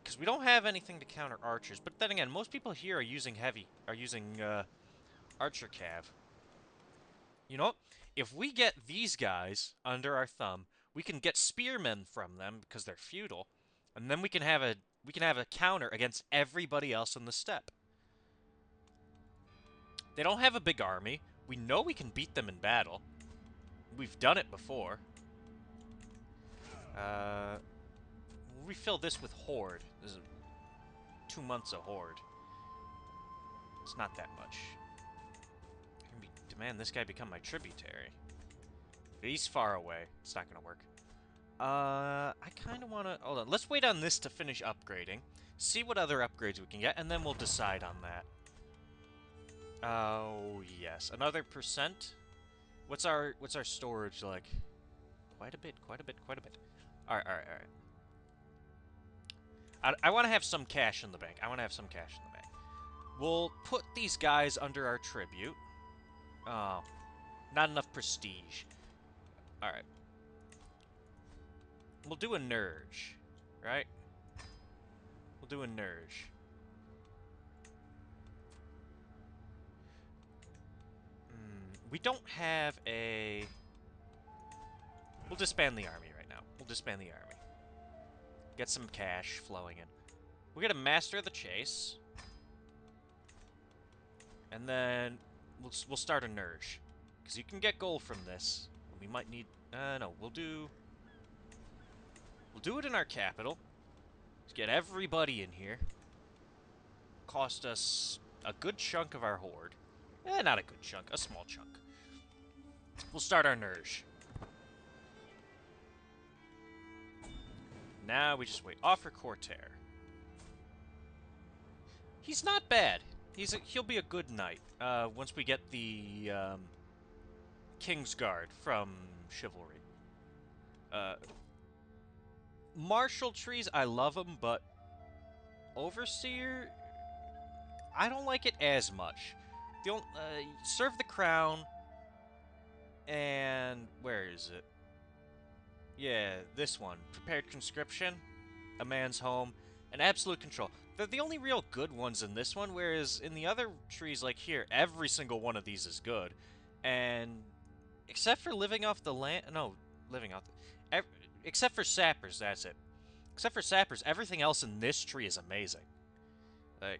Because we don't have anything to counter archers. But then again, most people here are using archer cav. You know what? If we get these guys under our thumb, we can get spearmen from them because they're feudal, and then we can have a counter against everybody else in the steppe. They don't have a big army. We know we can beat them in battle. We've done it before. We'll refill this with Horde. This is 2 months of Horde. It's not that much. I can demand this guy become my tributary. He's far away. It's not gonna work. I kind of want to... Hold on. Let's wait on this to finish upgrading. See what other upgrades we can get, and then we'll decide on that. Oh, yes. Another percent? What's our storage like? Quite a bit, quite a bit, quite a bit. Alright, alright, alright. I want to have some cash in the bank. I want to have some cash in the bank. We'll put these guys under our tribute. Oh, not enough prestige. Alright. We'll do a Nurge, right? We'll do a Nurge. We don't have a... We'll disband the army right now. We'll disband the army. Get some cash flowing in. We'll get a Master of the Chase. And then we'll start a Nurge. Because you can get gold from this. We might need... no, we'll do it in our capital. Let's get everybody in here. Cost us a good chunk of our horde. Not a good chunk, a small chunk. We'll start our Nurge. Now we just wait. Offer Cortair. He's not bad. He'll be a good knight. Once we get the King's Guard from Chivalry. Martial trees, I love them, but Overseer, I don't like it as much. Serve the Crown, and where is it? Yeah, this one. Prepared Conscription, A Man's Home, and Absolute Control. They're the only real good ones in this one, whereas in the other trees, like here, every single one of these is good. And except for living off the land... No, living off... Except for Sappers, that's it. Except for Sappers, everything else in this tree is amazing. Like...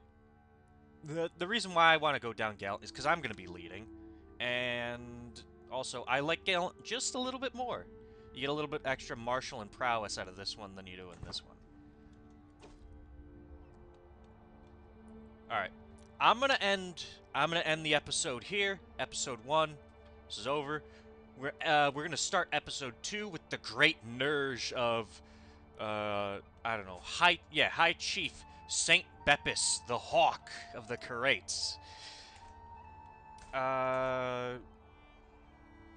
The reason why I want to go down Gallant is because I'm going to be leading. And also, I like Gallant just a little bit more. You get a little bit extra martial and prowess out of this one than you do in this one. Alright. I'm gonna end the episode here. Episode 1. This is over. We're gonna start episode 2 with the great Nurge of I don't know, High Chief Saint Bepis, the Hawk of the Curates.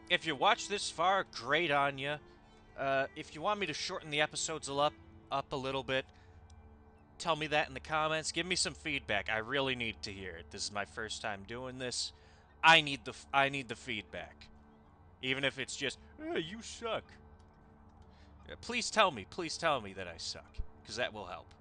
If you watch this far, great on you. If you want me to shorten the episodes up a little bit, tell me that in the comments. Give me some feedback. I really need to hear it. This is my first time doing this. I need the feedback. Even if it's just, you suck. Please tell me that I suck, because that will help.